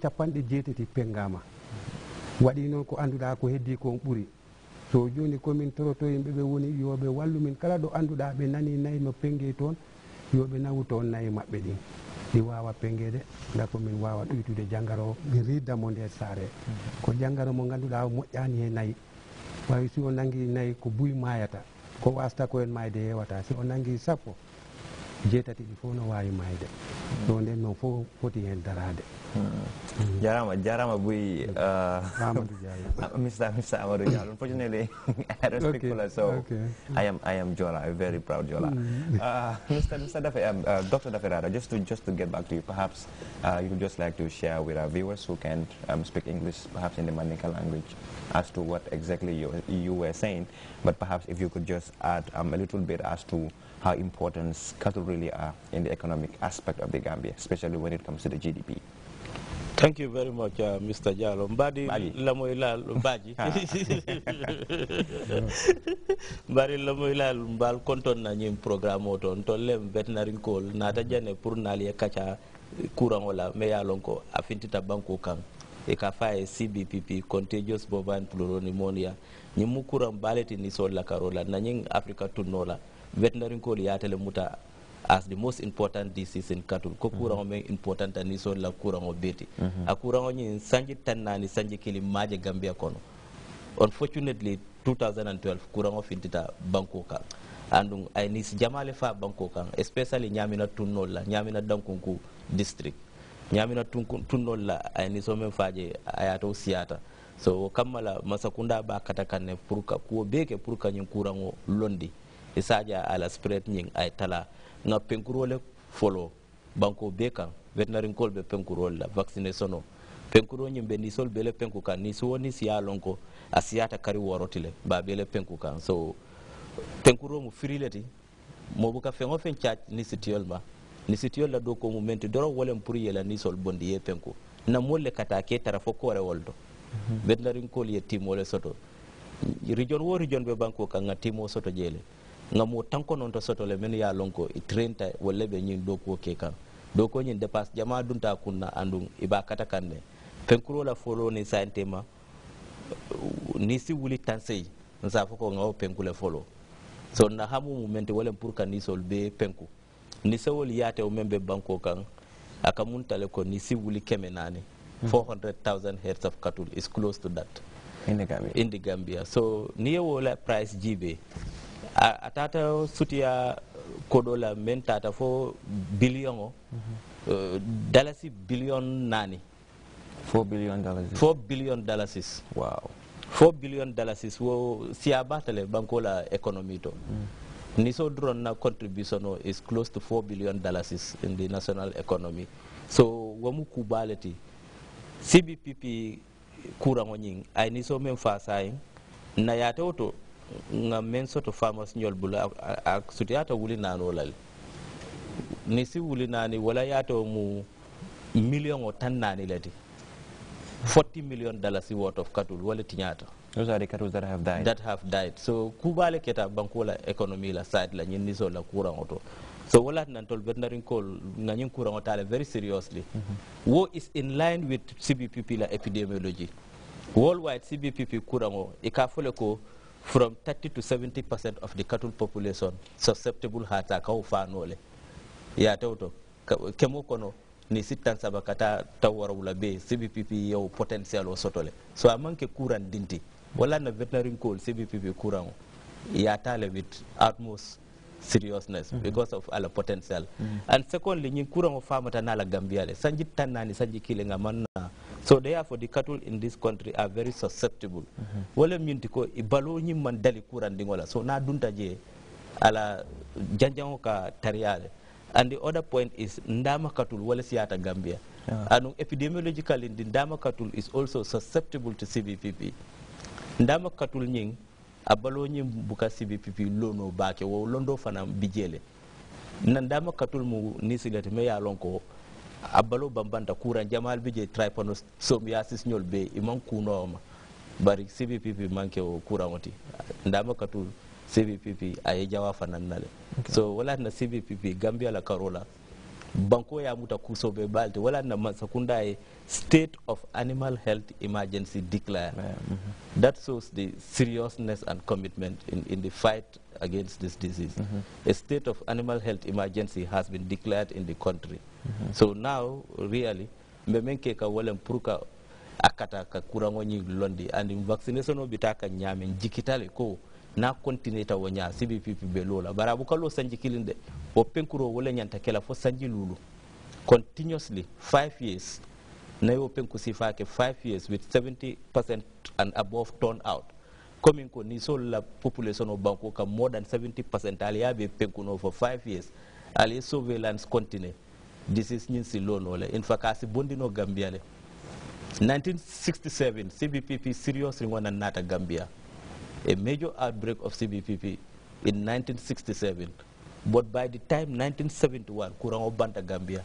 capanɗe jeetati pengama waɗi noon ko annduɗa ko heddi kon ɓuri so joni komin toroto yimɓe ɓe woni yoɓe wallu min kala ɗo annduɗa ɓe nani nayi no pengue toon yoɓe nawu toon nayi maɓɓe ɗin ɗi wawa pengede gako min wawa ɗuytude janggara o mi riddamo nder saare ko janggara mo ganduɗa o moƴƴani he nayi wawi si o nangui nayi ko buy mayata ko wasta ko en mayde hewata si o nangui sappo jeetati ɗi fof no wawi mayde so nden noon fof foti hen darade jarama buy Mr. Amadou Diallo. Unfortunately I don't speak Fula, so I am Jola, a very proud Jola. Dr. Daferada, just to get back to you, perhaps you would just like to share with our viewers who can speak English, perhaps in the Mandinka language, as to what exactly you were saying, but perhaps if you could just add a little bit as to how important cattle really are in the economic aspect of the Gambia, especially when it comes to the GDP. Thank you very much, Mr. Jallo. Mbadi lamoylal baji. Mbadi lamoylal mbal konton na nyim programme oton tollem veterinary call nata jane pour nali kacha courant wala me yalonko afintita banko kan e ka faye CBPP contagious bovine pneumonia nyimu courant baleti ni sol la karola na nying Africa tunola veterinary call yatele muta as the most important disease in cattle ko courant me important ni sol la courant o beti a courant ni sanji tanani sanji kili maje Gambia kono. Unfortunately 2012 courant o fintita banko kan andung ay ni jamale fa banko kan especially nyamina tunola nyamina dankunku district nyamina tunola ay ni so men faje ayato siata so kamala masakunda ba katakanne pour ka ko beke pour ka nyin courant o londi isaja ala spread nyin ay tala nga penkurole follow banko beka veterinary call be penkurole la vaccination o penkuro nyimbe ni sol bele penku kan ni so woni siya lonko asiyata kari worotile ba bele penku kan so penkuro mu firileti mo buka fengo fen chat ni sitiol ma ni sitiol la do ko mu menti doro wolem pour yela ni sol bondi ye penku na molle kata ke tara fo kore woldo veterinary call ye timole soto region wo region be banko kan nga timo soto jele ngamo tanko non to soto le men ya lonko i trenta wala be nyin doko ke kan doko nyin depass jama dunta kunna andung iba kata kanne penkuro la folo ni santema ni si wuli tansei nsa foko ngaw penkule folo so na hamu momenti wala pour kan ni sol be penku ni sewol yate o membe banko kan aka muntale ko ni si wuli kemenani 400,000 heads of cattle is close to that in the Gambia so ni wola price jibe atata sutia kodola men tata fo billion o dalasi billion nani $4 billion. $4 billion. Wow. $4 billion wo siabatale bankola economy to niso drone na contribution is close to $4 billion in the national economy so wamu kubaleti CBPP kurango nying ay niso men fa sai na yata auto nga men soto farmers nyol bula ak sutiata wuli nano lal nisi wuli nani wala yato mu million o tan nani lati $40 million worth of cattle wala tinyata. Those are the cattle that have died. So kubale keta bankola economy la side la nyin niso la kurang auto so wala nantol veterinary call nga nyin kurang otale very seriously wo is in line with CBPP la epidemiology worldwide CBPP kurango ikafole ko from 30 to 70% of the cattle population susceptible hata ka ufanole ya tawto kemo kono ni sitan sabakata tawara wala be CBPP yo potential o sotole so amanke kuran dinti wala na veterinary call CBPP kuran ya tale with utmost seriousness because of ala potential and secondly nyin kuran o famata na la Gambia le sanji tanani sanji kile ngamanna so therefore the cattle in this country are very susceptible wala minti ko ibalo nyim man dali kuran dingola so na dunta je ala janjango ka tariale and the other point is ndama cattle wala siata Gambia and epidemiologically the ndama cattle is also susceptible to CBPP ndama cattle nying abalo nyim buka CBPP lono bake wo londo fana bijele ndama cattle mu nisilete me ya lonko abalo bambanta kuran jamal bije trypanosomiasis nyol be iman kunoma bari CBPP manke o kuramoti ndama katul CBPP ay jawa fanannale so wala na CBPP Gambia la karola banko ya muta kuso be balti wala na masakunda e state of animal health emergency declare. That shows the seriousness and commitment in the fight against this disease. A state of animal health emergency has been declared in the country. So now really mbemenke ka wala pruka akata ka kurango nyi londi and vaccination obitaka nyame jikitale ko na continue ta wonya CBPP belola barabu kalo sanji kilinde o penkuro wala nyanta kela fo sanji lulu continuously 5 years na yo penku sifake 5 years with 70% and above turn out coming ko ni so la population of banko ka more than 70% aliabe penku no for 5 years ali surveillance continue this is nyinsi lono le in fakasi bondino Gambia le 1967 CBPP seriously wana nata Gambia. A major outbreak of CBPP in 1967, but by the time 1971, Kurango Banta Gambia,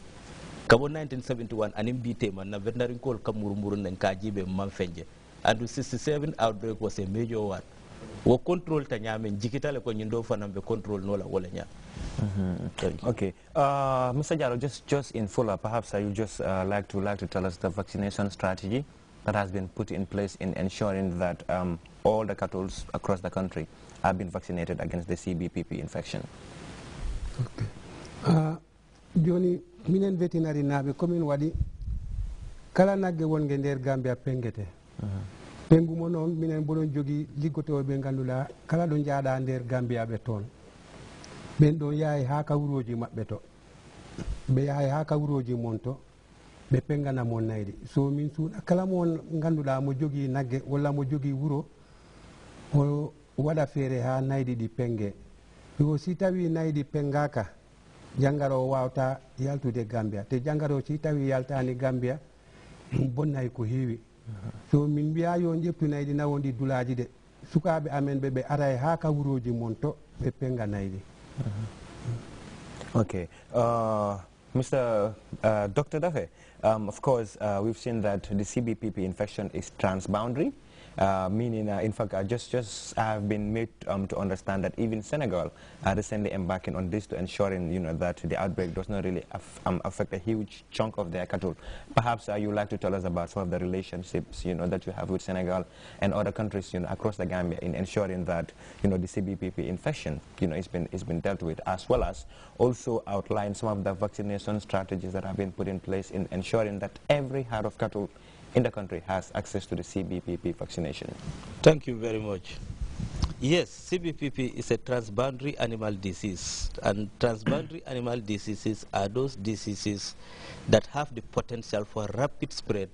Kabo 1971, anim bite man na veterinary call kamurumurun and kajibe manfenje, and the 67 outbreak was a major one. We control tanyame jikita le konyindo fanambe control nola wolenya. Okay, Mr. Jalo, just in follow-up, perhaps you just like to tell us the vaccination strategy that has been put in place in ensuring that all the cattle across the country have been vaccinated against the CBPP infection. Okay. Joni minen veterinary nabe commune wadi kala nagge wonge nder Gambia pengete. Pengu mo non minen bonon jogi liggoto be ngandula kala do jaada nder Gambia be ton. Ben do yaay ha kawroji mabbe to. Be yaay ha kawroji monto. Be pengana mon naydi so min suuda kala mon ganduda mo jogi nagge wala mo jogi wuro o wada fere ha naydi di penge ko si tawi naydi pengaka jangaro wawta yaltude Gambia te jangaro si tawi yaltani Gambia bonnay ko heewi so min biya yo jeptu naydi nawondi dulaji de sukabe amen be aray ha ka wuroji monto be penga naydi. Okay, Mr. Dr. Dafe, of course, we've seen that the CBPP infection is transboundary, meaning, in fact, I have been made to understand that even Senegal are recently embarking on this to ensuring, that the outbreak does not really affect a huge chunk of their cattle. Perhaps you'd like to tell us about some of the relationships, that you have with Senegal and other countries, across the Gambia in ensuring that, the CBPP infection, is been dealt with, as well as also outline some of the vaccination strategies that have been put in place in ensuring that every herd of cattle in the country has access to the CBPP vaccination. Thank you very much. Yes, CBPP is a transboundary animal disease, and transboundary animal diseases are those diseases that have the potential for rapid spread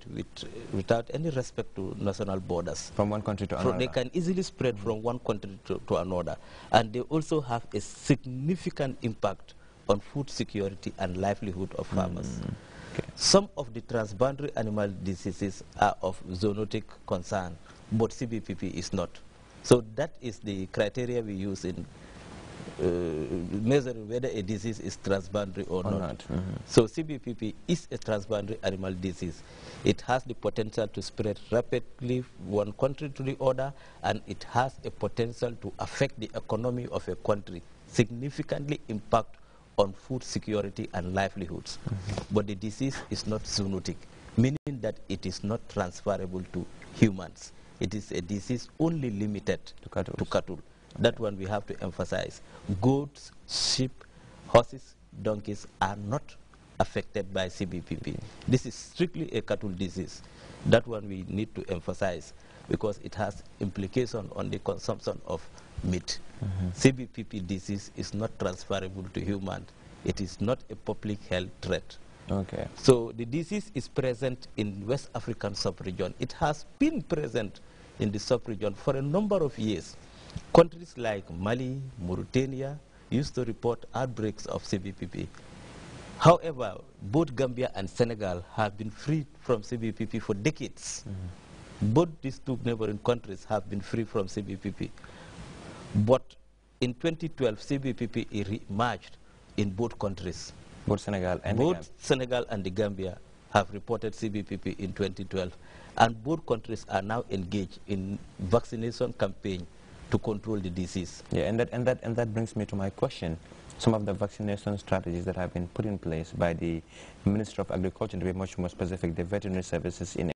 without any respect to national borders. From one country to another. They can easily spread from one country to another, and they also have a significant impact on food security and livelihood of farmers. Okay. Some of the transboundary animal diseases are of zoonotic concern, but CBPP is not. So that is the criteria we use in measuring whether a disease is transboundary or not. So CBPP is a transboundary animal disease. It has the potential to spread rapidly one country to the other, and it has a potential to affect the economy of a country, significantly impact on food security and livelihoods. But the disease is not zoonotic, meaning that it is not transferable to humans. It is a disease only limited to cattle. That one we have to emphasize. Goats, sheep, horses, donkeys are not affected by CBPP. This is strictly a cattle disease. That one we need to emphasize because it has implication on the consumption of meat. CBPP disease is not transferable to humans. It is not a public health threat. Okay. So the disease is present in West African sub-region. It has been present in the sub-region for a number of years. Countries like Mali, Mauritania used to report outbreaks of CBPP. However, both Gambia and Senegal have been free from CBPP for decades. Both these two neighboring countries have been free from CBPP. But in 2012, CBPP re-emerged in both countries. Both Senegal and Senegal and the Gambia have reported CBPP in 2012, and both countries are now engaged in vaccination campaign to control the disease. Yeah, and that brings me to my question. some of the vaccination strategies that have been put in place by the Minister of Agriculture, to be much more specific, the veterinary services in